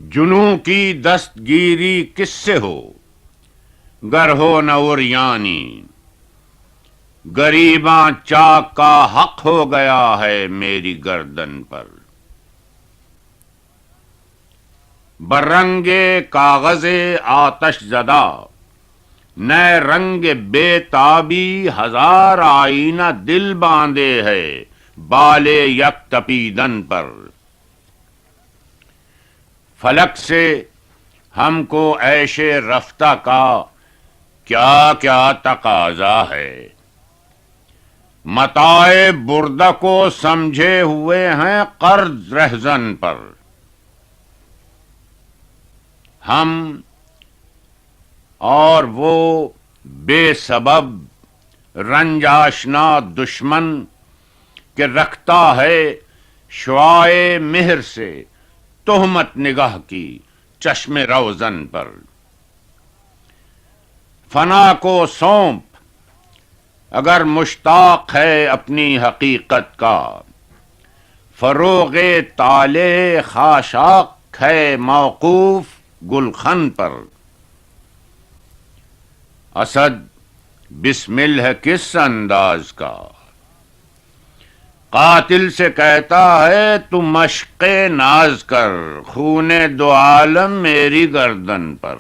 جنوں کی دستگیری کس سے ہو، گر ہو نہ عریانی، غریباں چاک کا حق ہو گیا ہے میری گردن پر۔ برنگ کاغذ آتش زدہ، نئے رنگ بے تابی ہزار آئینہ دل باندھے ہے بال یک تپیدن پر۔ فلک سے ہم کو عیش رفتہ کا کیا کیا تقاضا ہے، متاع بردہ کو سمجھے ہوئے ہیں قرض رہزن پر۔ ہم اور وہ بے سبب رنج آشنا دشمن کہ رکھتا ہے شعاع مہر سے تہمت نگاہ کی چشم روزن پر۔ فنا کو سونپ اگر مشتاق ہے اپنی حقیقت کا، فروغ طالع خاشاک ہے موقوف گلخن پر۔ اسد بسمل ہے کس انداز کا، قاتل سے کہتا ہے تو مشق ناز کر، خون دو عالم میری گردن پر۔